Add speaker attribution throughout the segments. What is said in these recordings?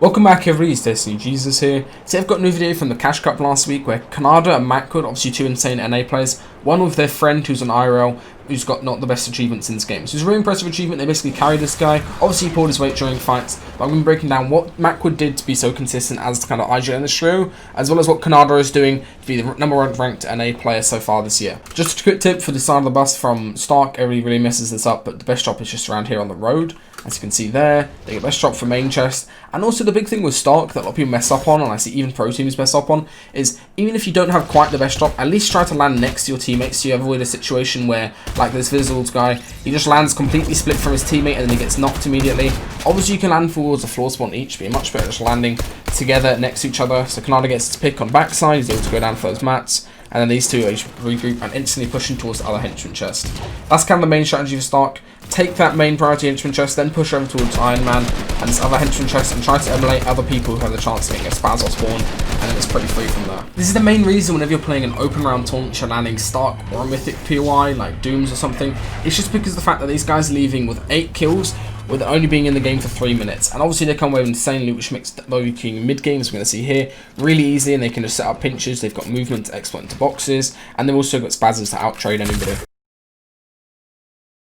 Speaker 1: Welcome back everybody, it's DestinysJesus here. Today I've got a new video from the Cash Cup last week where Khanada and Mackwood, obviously two insane NA players, one with their friend who's an IRL, who's got not the best achievements in this game. So it's a really impressive achievement. They basically carried this guy. Obviously he pulled his weight during fights, but I'm going to be breaking down what Mackwood did to be so consistent as the kind of IGL in the show, as well as what Khanada is doing to be the #1 ranked NA player so far this year. Just a quick tip for the side of the bus from Stark, everybody really messes this up, but the best drop is just around here on the road. As you can see there, they get best drop for main chest. And also the big thing with Stark that a lot of people mess up on, and I see even pro teams mess up on, is even if you don't have quite the best drop, at least try to land next to your teammates so you avoid a situation where, like this Vizzled guy, he just lands completely split from his teammate and then he gets knocked immediately. Obviously you can land towards a floor spawn each, but you're much better just landing together next to each other. So Khanada gets to pick on backside, he's able to go down for those mats. And then these two regroup and instantly pushing towards the other henchman chest. That's kind of the main strategy for Stark. Take that main priority henchman chest, then push over towards Iron Man and this other henchman chest and try to emulate other people who have the chance of getting a spaz or spawn, and then it's pretty free from there. This is the main reason whenever you're playing an open round tournament, you're landing Stark or a mythic POI like Dooms or something. It's just because of the fact that these guys are leaving with 8 kills with only being in the game for 3 minutes. And obviously they come away with insane loot, which makes looking mid-game, as we're going to see here, really easy, and they can just set up pinches. They've got movement to exploit into boxes, and they've also got spazzes to out-trade anybody.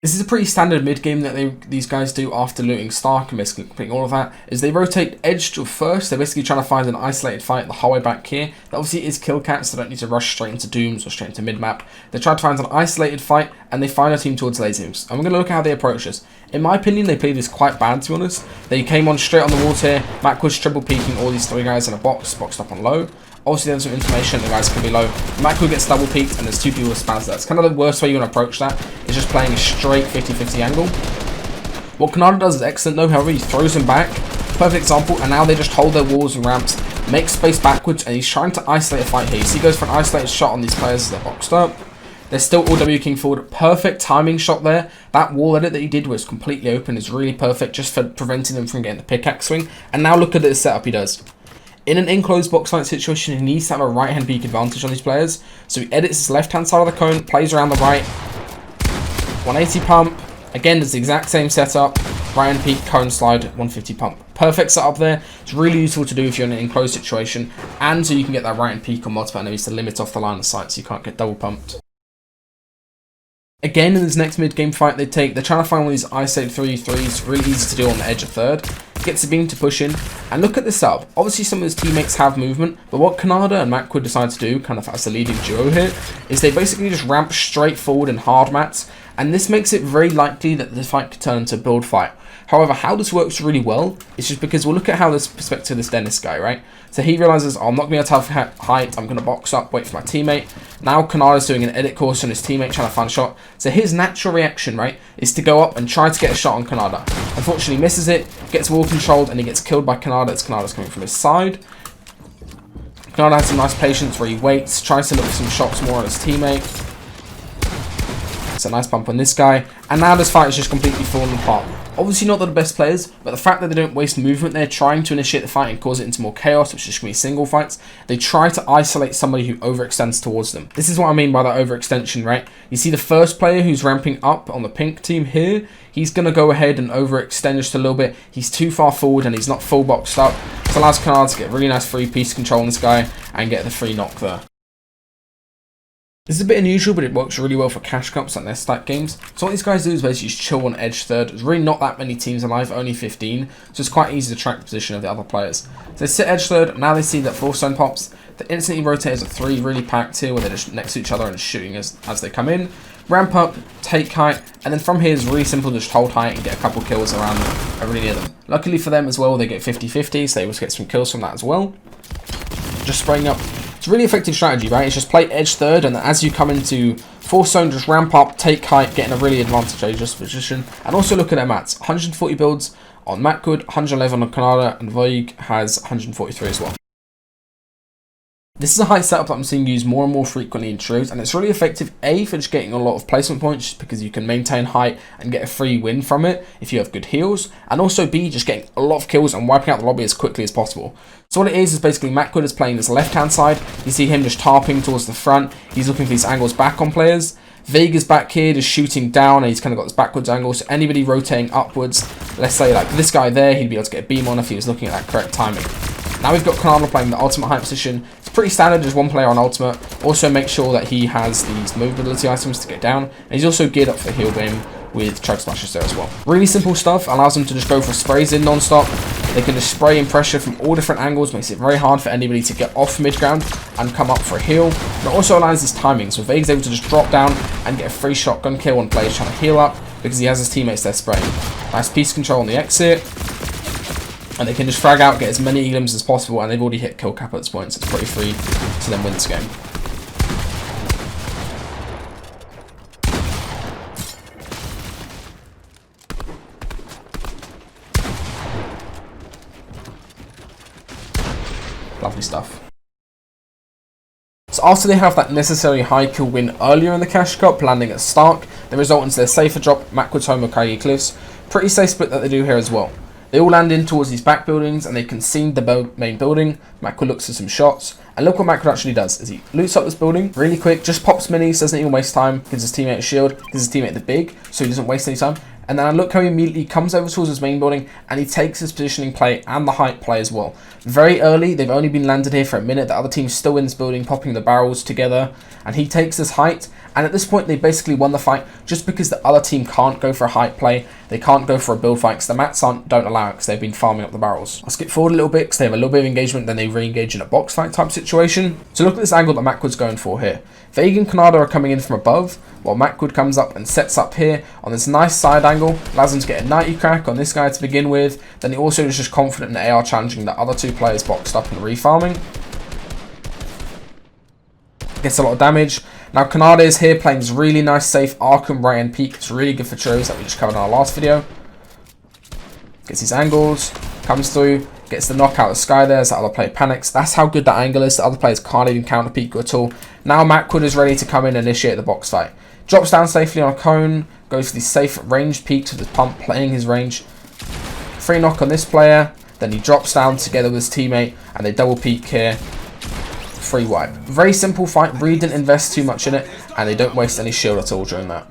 Speaker 1: This is a pretty standard mid-game that these guys do after looting Stark and basically completing all of that, is they rotate edge to first. They're basically trying to find an isolated fight the whole way back here. That obviously is kill cats, so they don't need to rush straight into Dooms or straight into mid-map. They try to find an isolated fight, and they find a team towards Laziums. And we're going to look at how they approach this. In my opinion, they played this quite bad, to be honest. They came on straight on the wall here. Mackwood's triple peeking all these 3 guys in a box, boxed up on low. Obviously, there's some information, the guys can be low. Mackwood gets double peeked, and there's 2 people with spaz there. It's kind of the worst way you want to approach that, is just playing a straight 50-50 angle. What Khanada does is excellent though, however, he throws him back. Perfect example, and now they just hold their walls and ramps, make space backwards, and he's trying to isolate a fight here. You see he goes for an isolated shot on these players as they're boxed up. They're still all W king forward. Perfect timing shot there. That wall edit that he did was completely open, is really perfect, just for preventing them from getting the pickaxe swing. And now look at the setup he does. In an enclosed box fight situation, he needs to have a right-hand peek advantage on these players. So he edits his left-hand side of the cone, plays around the right. 180 pump. Again, does the exact same setup. Right-hand peek, cone slide, 150 pump. Perfect setup there. It's really useful to do if you're in an enclosed situation. And so you can get that right-hand peek on multiple enemies to limit off the line of sight so you can't get double pumped. Again, in this next mid-game fight they're trying to find one of these isolated 3-3s, really easy to do on the edge of third. Gets the beam to push in, and look at this setup. Obviously some of his teammates have movement, but what Khanada and Mackwood decide to do, kind of as the leading duo here, is they basically just ramp straight forward in hard mats, and this makes it very likely that the fight could turn into a build fight. However, how this works really well is just because we'll look at how this perspective of this Dennis guy, right? So he realizes, oh, I'm not going to be able to have height, I'm going to box up, wait for my teammate. Now Khanada's doing an edit course on his teammate trying to find a shot. So his natural reaction, right, is to go up and try to get a shot on Khanada. Unfortunately, he misses it, gets wall controlled, and he gets killed by Khanada as Khanada's coming from his side. Khanada has some nice patience where he waits, tries to look for some shots more on his teammate. It's a nice bump on this guy, and now this fight is just completely falling apart. Obviously not the best players, but the fact that they don't waste movement, they're trying to initiate the fight and cause it into more chaos, which is going to be single fights. They try to isolate somebody who overextends towards them. This is what I mean by that overextension, right? You see the first player who's ramping up on the pink team here, he's going to go ahead and overextend just a little bit. He's too far forward and he's not full boxed up. This allows Khanada to get really nice free piece control on this guy and get the free knock there. This is a bit unusual, but it works really well for cash cups and their stack games. So what these guys do is basically just chill on edge third. There's really not that many teams alive, only 15, so it's quite easy to track the position of the other players. So they sit edge third, now they see that 4 stone pops. They instantly rotate as a 3, really packed here, where they're just next to each other and shooting as they come in. Ramp up, take height, and then from here it's really simple to just hold height and get a couple kills around really near them. Luckily for them as well, they get 50-50, so they will get some kills from that as well. Just spraying up. It's a really effective strategy, right? It's just play edge third, and as you come into 4 stone, just ramp up, take height, getting a really advantageous position. And also look at their mats. 140 builds on Mackwood, 111 on Khanada, and Voig has 143 as well. This is a height setup that I'm seeing used more and more frequently in trios, and it's really effective, A, for just getting a lot of placement points, just because you can maintain height and get a free win from it if you have good heals, and also B, just getting a lot of kills and wiping out the lobby as quickly as possible. So what it is basically Mackwood is playing this left-hand side. You see him just tarping towards the front. He's looking for these angles back on players. Vega's back here just shooting down, and he's kind of got this backwards angle, so anybody rotating upwards, let's say like this guy there, he'd be able to get a beam on if he was looking at that correct timing. Now we've got Khanada playing the ultimate height position. It's pretty standard, just one player on ultimate. Also make sure that he has these mobility items to get down, and he's also geared up for the heal game with chug splashes there as well. Really simple stuff, allows them to just go for sprays in non-stop. They can just spray in pressure from all different angles, makes it very hard for anybody to get off mid-ground and come up for a heal. And it also allows his timing, so Vega's able to just drop down and get a free shotgun kill when players trying to heal up because he has his teammates there spraying. Nice piece control on the exit. And they can just frag out, get as many elims as possible, and they've already hit kill cap at this point, so it's pretty free to then win this game. Lovely stuff. So after they have that necessary high kill win earlier in the Cash Cup, landing at Stark, they result into their safer drop, Mackwood's home of Craggy Cliffs. Pretty safe split that they do here as well. They all land in towards these back buildings, and they concede the main building. Mackwood looks for some shots, and look what Mackwood actually does, is he loots up this building really quick, just pops minis, doesn't even waste time, gives his teammate a shield, gives his teammate the big, so he doesn't waste any time. And then look how he immediately comes over towards his main building, and he takes his positioning play and the height play as well. Very early, they've only been landed here for a minute, the other team's still in this building, popping the barrels together, and he takes this height, and at this point they basically won the fight just because the other team can't go for a height play, they can't go for a build fight because the mats don't allow it because they've been farming up the barrels. I'll skip forward a little bit because they have a little bit of engagement, then they re-engage in a box fight type situation. So look at this angle that Mackwood's going for here. Vega and Khanada are coming in from above, while Mackwood comes up and sets up here on this nice side angle, allows him to get a 90 crack on this guy to begin with. Then he also is just confident in the AR challenging the other two players boxed up and refarming. Gets a lot of damage. Now Khanada is here playing this really nice safe Arkham right end peek. It's really good for churros that we just covered in our last video. Gets his angles, comes through, gets the knockout of the sky there as the other player panics. That's how good that angle is. The other players can't even counter peek at all. Now Mackwood is ready to come in and initiate the box fight. Drops down safely on a cone, goes for the safe range peeks with his pump, playing his range. Free knock on this player, then he drops down together with his teammate, and they double peek here. Free wipe. Very simple fight, really didn't invest too much in it, and they don't waste any shield at all during that.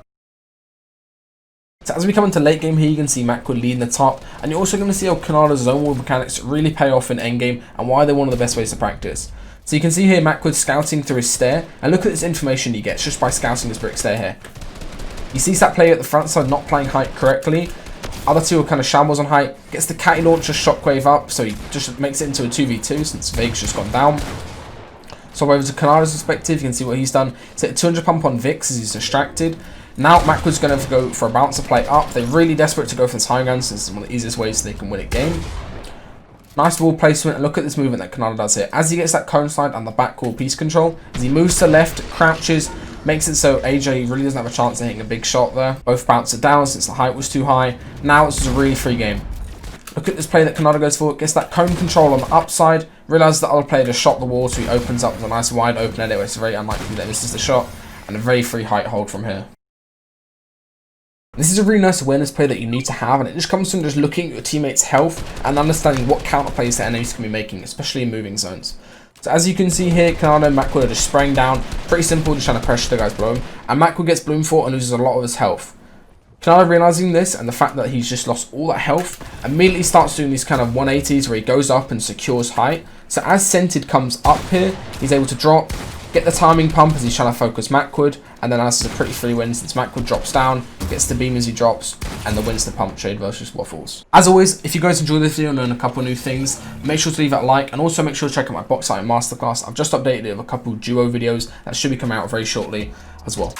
Speaker 1: So as we come into late game here, you can see Mackwood leading the top, and you're also going to see how Khanada's zone wall mechanics really pay off in endgame, and why they're one of the best ways to practice. So you can see here Mackwood scouting through his stair, and look at this information he gets just by scouting this brick stair here. He sees that player at the front side not playing height correctly. Other two are kind of shambles on height. Gets the catty launcher shockwave up, so he just makes it into a 2v2 since Vega's just gone down. So over to Khanada's perspective, you can see what he's done. He's hit a 200 pump on Vix as he's distracted. Now Mackwood's going to go for a bouncer play up. They're really desperate to go for this high gun since it's one of the easiest ways they can win a game. Nice wall placement, and look at this movement that Khanada does here. As he gets that cone slide and the back wall piece control, as he moves to left, crouches, makes it so AJ really doesn't have a chance of hitting a big shot there. Both bounce it down since the height was too high. Now it's just a really free game. Look at this play that Khanada goes for, gets that cone control on the upside, realises the other player just shot the wall, so he opens up with a nice wide open edit where it's very unlikely that misses the shot, and a very free height hold from here. This is a really nice awareness play that you need to have, and it just comes from just looking at your teammates' health and understanding what counter plays the enemies can be making, especially in moving zones. So as you can see here, Khanada and Mackwood are just spraying down, pretty simple, just trying to pressure the guys below him, and Mackwood gets bloomed for and loses a lot of his health. Khanada realising this and the fact that he's just lost all that health, immediately starts doing these kind of 180s where he goes up and secures height. So as Scented comes up here, he's able to drop, get the timing pump as he's trying to focus Mackwood, and then as it's a pretty free win since Mackwood drops down, gets the beam as he drops, and the wins the pump trade versus Waffles. As always, if you guys enjoyed this video and learned a couple of new things, make sure to leave that like, and also make sure to check out my box fight masterclass. I've just updated it with a couple duo videos that should be coming out very shortly as well.